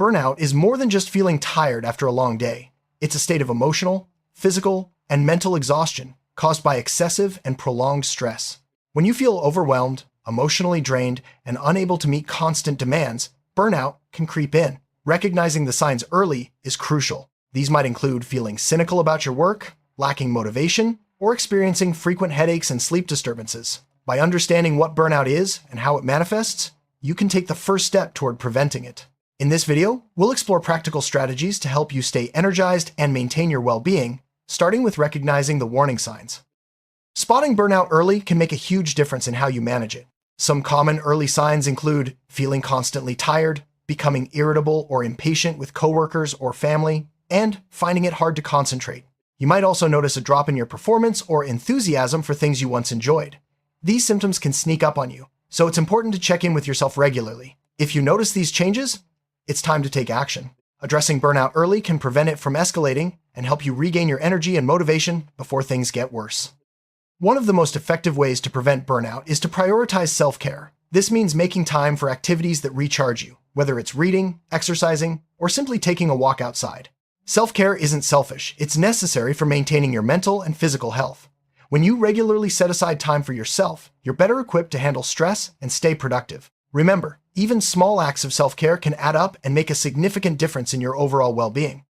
Burnout is more than just feeling tired after a long day. It's a state of emotional, physical, and mental exhaustion caused by excessive and prolonged stress. When you feel overwhelmed, emotionally drained, and unable to meet constant demands, burnout can creep in. Recognizing the signs early is crucial. These might include feeling cynical about your work, lacking motivation, or experiencing frequent headaches and sleep disturbances. By understanding what burnout is and how it manifests, you can take the first step toward preventing it. In this video, we'll explore practical strategies to help you stay energized and maintain your well-being, starting with recognizing the warning signs. Spotting burnout early can make a huge difference in how you manage it. Some common early signs include feeling constantly tired, becoming irritable or impatient with coworkers or family, and finding it hard to concentrate. You might also notice a drop in your performance or enthusiasm for things you once enjoyed. These symptoms can sneak up on you, so it's important to check in with yourself regularly. If you notice these changes, it's time to take action. Addressing burnout early can prevent it from escalating and help you regain your energy and motivation before things get worse. One of the most effective ways to prevent burnout is to prioritize self-care. This means making time for activities that recharge you, whether it's reading, exercising, or simply taking a walk outside. Self-care isn't selfish, it's necessary for maintaining your mental and physical health. When you regularly set aside time for yourself, you're better equipped to handle stress and stay productive. Remember, even small acts of self-care can add up and make a significant difference in your overall well-being.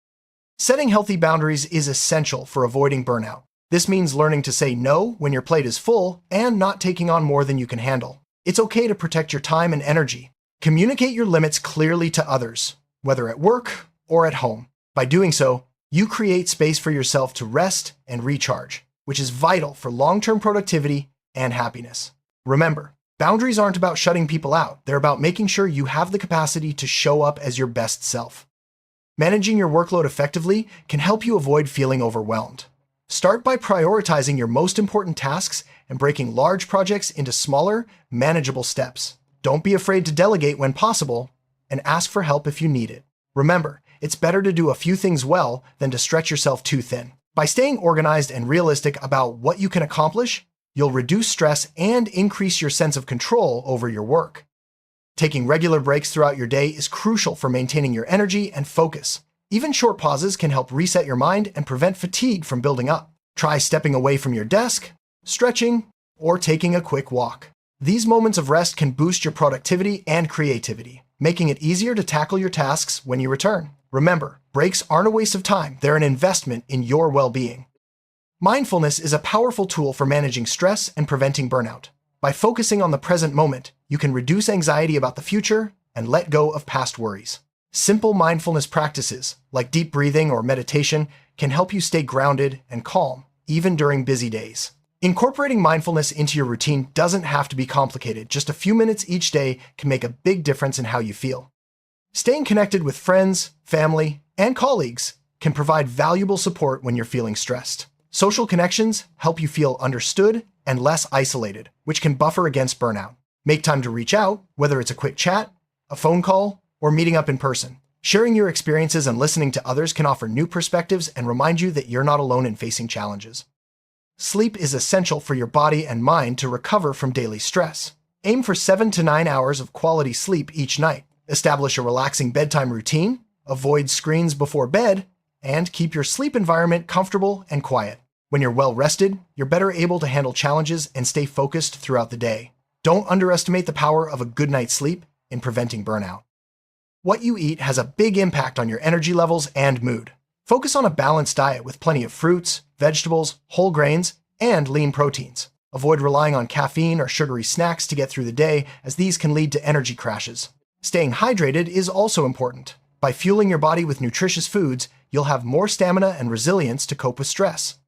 Setting healthy boundaries is essential for avoiding burnout. This means learning to say no when your plate is full and not taking on more than you can handle. It's okay to protect your time and energy. Communicate your limits clearly to others, whether at work or at home. By doing so, you create space for yourself to rest and recharge, which is vital for long-term productivity and happiness. Remember, boundaries aren't about shutting people out. They're about making sure you have the capacity to show up as your best self. Managing your workload effectively can help you avoid feeling overwhelmed. Start by prioritizing your most important tasks and breaking large projects into smaller, manageable steps. Don't be afraid to delegate when possible, and ask for help if you need it. Remember, it's better to do a few things well than to stretch yourself too thin. By staying organized and realistic about what you can accomplish, you'll reduce stress and increase your sense of control over your work. Taking regular breaks throughout your day is crucial for maintaining your energy and focus. Even short pauses can help reset your mind and prevent fatigue from building up. Try stepping away from your desk, stretching, or taking a quick walk. These moments of rest can boost your productivity and creativity, making it easier to tackle your tasks when you return. Remember, breaks aren't a waste of time, they're an investment in your well-being. Mindfulness is a powerful tool for managing stress and preventing burnout. By focusing on the present moment, you can reduce anxiety about the future and let go of past worries. Simple mindfulness practices, like deep breathing or meditation, can help you stay grounded and calm, even during busy days. Incorporating mindfulness into your routine doesn't have to be complicated. Just a few minutes each day can make a big difference in how you feel. Staying connected with friends, family, and colleagues can provide valuable support when you're feeling stressed. Social connections help you feel understood and less isolated, which can buffer against burnout. Make time to reach out, whether it's a quick chat, a phone call, or meeting up in person. Sharing your experiences and listening to others can offer new perspectives and remind you that you're not alone in facing challenges. Sleep is essential for your body and mind to recover from daily stress. Aim for 7 to 9 hours of quality sleep each night. Establish a relaxing bedtime routine, avoid screens before bed, and keep your sleep environment comfortable and quiet. When you're well rested, you're better able to handle challenges and stay focused throughout the day. Don't underestimate the power of a good night's sleep in preventing burnout. What you eat has a big impact on your energy levels and mood. Focus on a balanced diet with plenty of fruits, vegetables, whole grains, and lean proteins. Avoid relying on caffeine or sugary snacks to get through the day, as these can lead to energy crashes. Staying hydrated is also important. By fueling your body with nutritious foods, you'll have more stamina and resilience to cope with stress.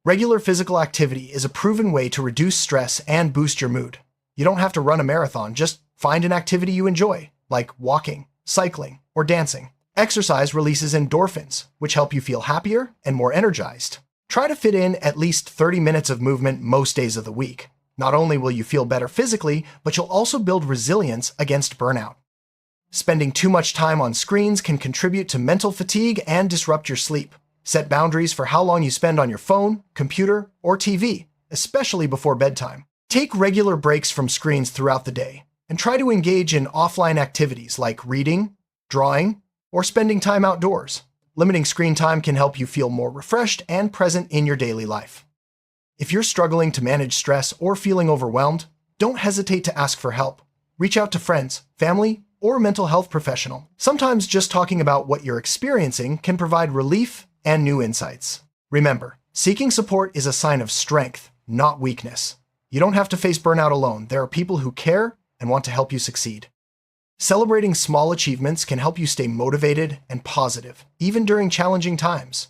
Regular physical activity is a proven way to reduce stress and boost your mood. You don't have to run a marathon, just find an activity you enjoy, like walking, cycling, or dancing. Exercise releases endorphins, which help you feel happier and more energized. Try to fit in at least 30 minutes of movement most days of the week. Not only will you feel better physically, but you'll also build resilience against burnout. Spending too much time on screens can contribute to mental fatigue and disrupt your sleep. Set boundaries for how long you spend on your phone, computer, or TV, especially before bedtime. Take regular breaks from screens throughout the day, and try to engage in offline activities like reading, drawing, or spending time outdoors. Limiting screen time can help you feel more refreshed and present in your daily life. If you're struggling to manage stress or feeling overwhelmed, don't hesitate to ask for help. Reach out to friends, family, or a mental health professional. Sometimes just talking about what you're experiencing can provide relief and new insights. Remember, seeking support is a sign of strength, not weakness. You don't have to face burnout alone. There are people who care and want to help you succeed. Celebrating small achievements can help you stay motivated and positive, even during challenging times.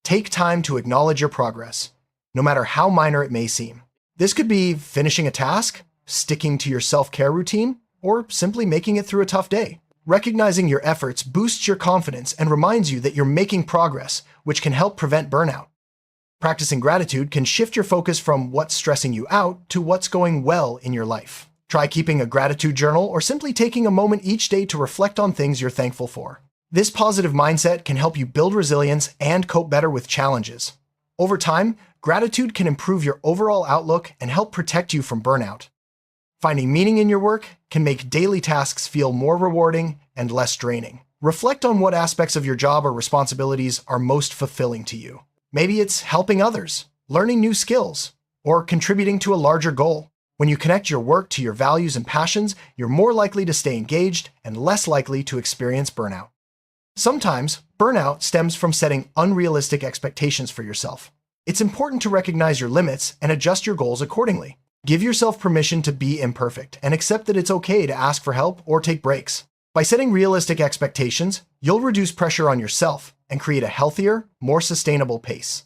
Take time to acknowledge your progress, no matter how minor it may seem. This could be finishing a task, sticking to your self-care routine, or simply making it through a tough day. Recognizing your efforts boosts your confidence and reminds you that you're making progress, which can help prevent burnout. Practicing gratitude can shift your focus from what's stressing you out to what's going well in your life. Try keeping a gratitude journal or simply taking a moment each day to reflect on things you're thankful for. This positive mindset can help you build resilience and cope better with challenges. Over time, gratitude can improve your overall outlook and help protect you from burnout. Finding meaning in your work can make daily tasks feel more rewarding and less draining. Reflect on what aspects of your job or responsibilities are most fulfilling to you. Maybe it's helping others, learning new skills, or contributing to a larger goal. When you connect your work to your values and passions, you're more likely to stay engaged and less likely to experience burnout. Sometimes, burnout stems from setting unrealistic expectations for yourself. It's important to recognize your limits and adjust your goals accordingly. Give yourself permission to be imperfect and accept that it's okay to ask for help or take breaks. By setting realistic expectations, you'll reduce pressure on yourself and create a healthier, more sustainable pace.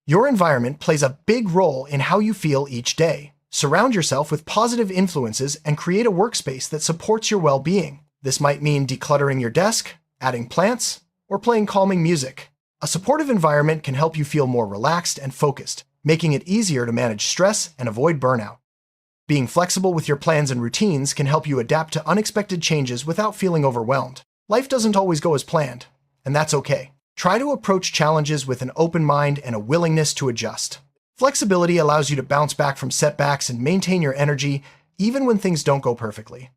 Your environment plays a big role in how you feel each day. Surround yourself with positive influences and create a workspace that supports your well-being. This might mean decluttering your desk, adding plants, or playing calming music. A supportive environment can help you feel more relaxed and focused, making it easier to manage stress and avoid burnout. Being flexible with your plans and routines can help you adapt to unexpected changes without feeling overwhelmed. Life doesn't always go as planned, and that's okay. Try to approach challenges with an open mind and a willingness to adjust. Flexibility allows you to bounce back from setbacks and maintain your energy even when things don't go perfectly.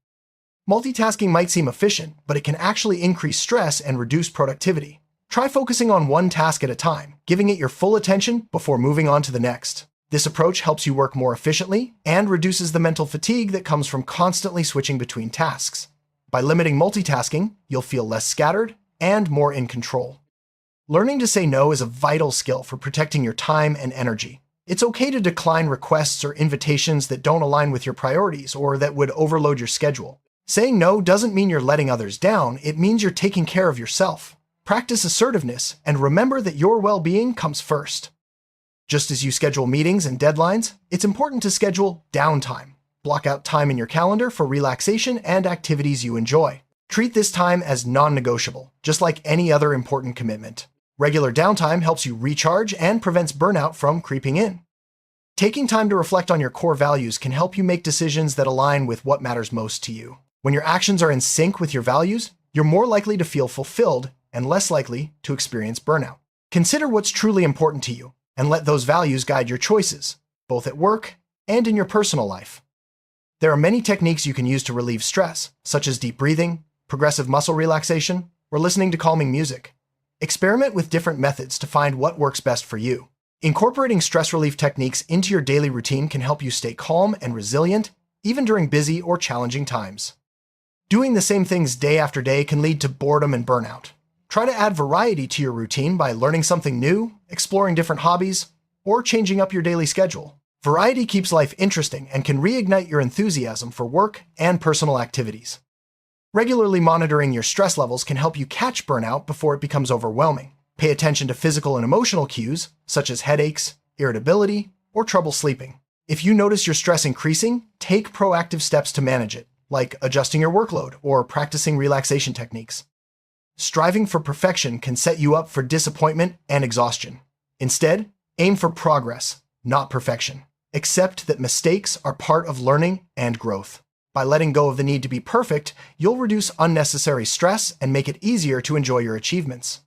Multitasking might seem efficient, but it can actually increase stress and reduce productivity. Try focusing on one task at a time, giving it your full attention before moving on to the next. This approach helps you work more efficiently and reduces the mental fatigue that comes from constantly switching between tasks. By limiting multitasking, you'll feel less scattered and more in control. Learning to say no is a vital skill for protecting your time and energy. It's okay to decline requests or invitations that don't align with your priorities or that would overload your schedule. Saying no doesn't mean you're letting others down, it means you're taking care of yourself. Practice assertiveness and remember that your well-being comes first. Just as you schedule meetings and deadlines, it's important to schedule downtime. Block out time in your calendar for relaxation and activities you enjoy. Treat this time as non-negotiable, just like any other important commitment. Regular downtime helps you recharge and prevents burnout from creeping in. Taking time to reflect on your core values can help you make decisions that align with what matters most to you. When your actions are in sync with your values, you're more likely to feel fulfilled and less likely to experience burnout. Consider what's truly important to you and let those values guide your choices, both at work and in your personal life. There are many techniques you can use to relieve stress, such as deep breathing, progressive muscle relaxation, or listening to calming music. Experiment with different methods to find what works best for you. Incorporating stress relief techniques into your daily routine can help you stay calm and resilient, even during busy or challenging times. Doing the same things day after day can lead to boredom and burnout. Try to add variety to your routine by learning something new, exploring different hobbies, or changing up your daily schedule. Variety keeps life interesting and can reignite your enthusiasm for work and personal activities. Regularly monitoring your stress levels can help you catch burnout before it becomes overwhelming. Pay attention to physical and emotional cues, such as headaches, irritability, or trouble sleeping. If you notice your stress increasing, take proactive steps to manage it, like adjusting your workload or practicing relaxation techniques. Striving for perfection can set you up for disappointment and exhaustion. Instead, aim for progress, not perfection. Accept that mistakes are part of learning and growth. By letting go of the need to be perfect, you'll reduce unnecessary stress and make it easier to enjoy your achievements.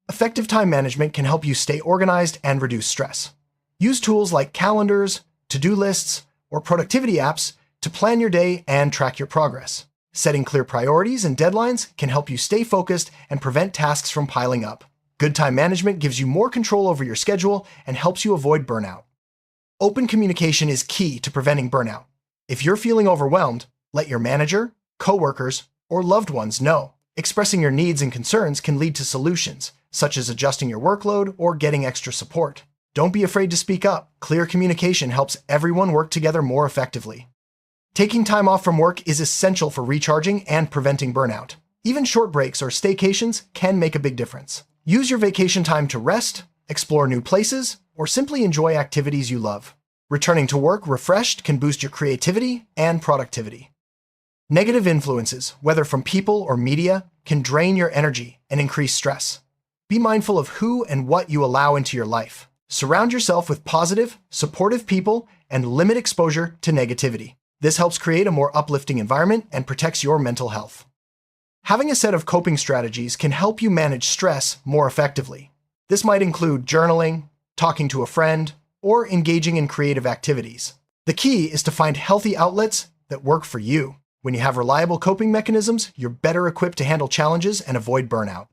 Effective time management can help you stay organized and reduce stress. Use tools like calendars, to-do lists, or productivity apps to plan your day and track your progress. Setting clear priorities and deadlines can help you stay focused and prevent tasks from piling up. Good time management gives you more control over your schedule and helps you avoid burnout. Open communication is key to preventing burnout. If you're feeling overwhelmed, let your manager, coworkers, or loved ones know. Expressing your needs and concerns can lead to solutions, such as adjusting your workload or getting extra support. Don't be afraid to speak up. Clear communication helps everyone work together more effectively. Taking time off from work is essential for recharging and preventing burnout. Even short breaks or staycations can make a big difference. Use your vacation time to rest, explore new places, or simply enjoy activities you love. Returning to work refreshed can boost your creativity and productivity. Negative influences, whether from people or media, can drain your energy and increase stress. Be mindful of who and what you allow into your life. Surround yourself with positive, supportive people and limit exposure to negativity. This helps create a more uplifting environment and protects your mental health. Having a set of coping strategies can help you manage stress more effectively. This might include journaling, talking to a friend, or engaging in creative activities. The key is to find healthy outlets that work for you. When you have reliable coping mechanisms, you're better equipped to handle challenges and avoid burnout.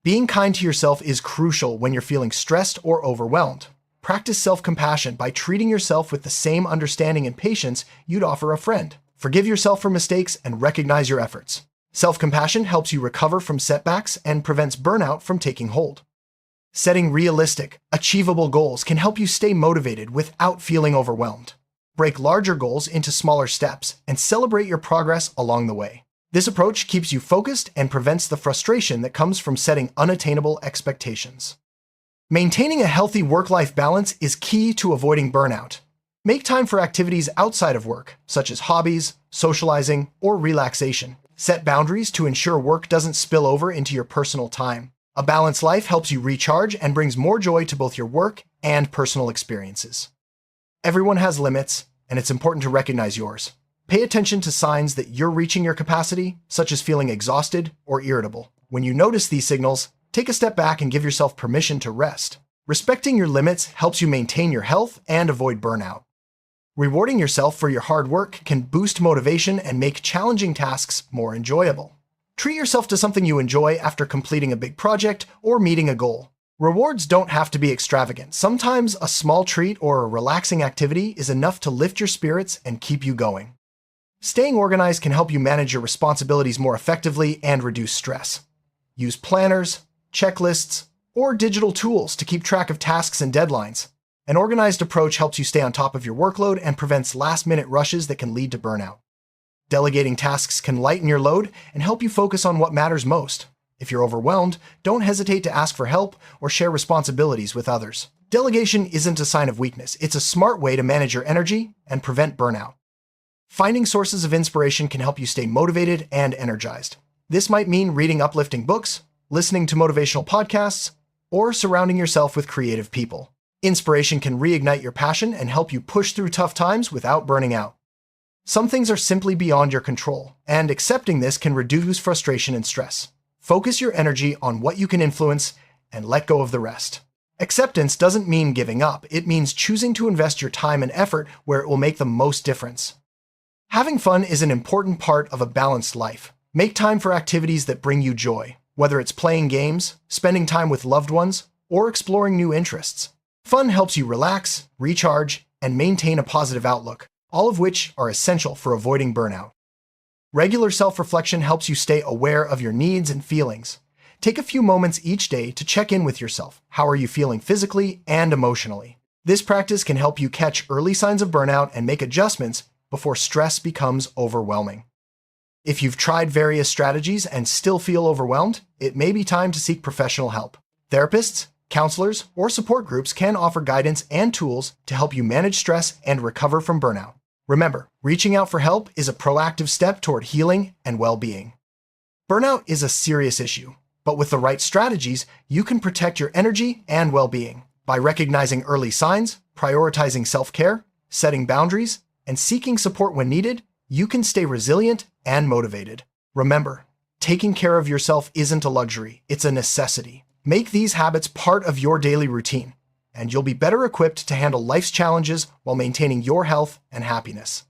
Being kind to yourself is crucial when you're feeling stressed or overwhelmed. Practice self-compassion by treating yourself with the same understanding and patience you'd offer a friend. Forgive yourself for mistakes and recognize your efforts. Self-compassion helps you recover from setbacks and prevents burnout from taking hold. Setting realistic, achievable goals can help you stay motivated without feeling overwhelmed. Break larger goals into smaller steps and celebrate your progress along the way. This approach keeps you focused and prevents the frustration that comes from setting unattainable expectations. Maintaining a healthy work-life balance is key to avoiding burnout. Make time for activities outside of work, such as hobbies, socializing, or relaxation. Set boundaries to ensure work doesn't spill over into your personal time. A balanced life helps you recharge and brings more joy to both your work and personal experiences. Everyone has limits, and it's important to recognize yours. Pay attention to signs that you're reaching your capacity, such as feeling exhausted or irritable. When you notice these signals, take a step back and give yourself permission to rest. Respecting your limits helps you maintain your health and avoid burnout. Rewarding yourself for your hard work can boost motivation and make challenging tasks more enjoyable. Treat yourself to something you enjoy after completing a big project or meeting a goal. Rewards don't have to be extravagant. Sometimes a small treat or a relaxing activity is enough to lift your spirits and keep you going. Staying organized can help you manage your responsibilities more effectively and reduce stress. Use planners, checklists, or digital tools to keep track of tasks and deadlines. An organized approach helps you stay on top of your workload and prevents last-minute rushes that can lead to burnout. Delegating tasks can lighten your load and help you focus on what matters most. If you're overwhelmed, don't hesitate to ask for help or share responsibilities with others. Delegation isn't a sign of weakness. It's a smart way to manage your energy and prevent burnout. Finding sources of inspiration can help you stay motivated and energized. This might mean reading uplifting books, listening to motivational podcasts, or surrounding yourself with creative people. Inspiration can reignite your passion and help you push through tough times without burning out. Some things are simply beyond your control, and accepting this can reduce frustration and stress. Focus your energy on what you can influence and let go of the rest. Acceptance doesn't mean giving up. It means choosing to invest your time and effort where it will make the most difference. Having fun is an important part of a balanced life. Make time for activities that bring you joy, whether it's playing games, spending time with loved ones, or exploring new interests. Fun helps you relax, recharge, and maintain a positive outlook, all of which are essential for avoiding burnout. Regular self-reflection helps you stay aware of your needs and feelings. Take a few moments each day to check in with yourself. How are you feeling physically and emotionally? This practice can help you catch early signs of burnout and make adjustments before stress becomes overwhelming. If you've tried various strategies and still feel overwhelmed, it may be time to seek professional help. Therapists, counselors, or support groups can offer guidance and tools to help you manage stress and recover from burnout. Remember, reaching out for help is a proactive step toward healing and well-being. Burnout is a serious issue, but with the right strategies, you can protect your energy and well-being. By recognizing early signs, prioritizing self-care, setting boundaries, and seeking support when needed, you can stay resilient and motivated. Remember, taking care of yourself isn't a luxury, it's a necessity. Make these habits part of your daily routine, and you'll be better equipped to handle life's challenges while maintaining your health and happiness.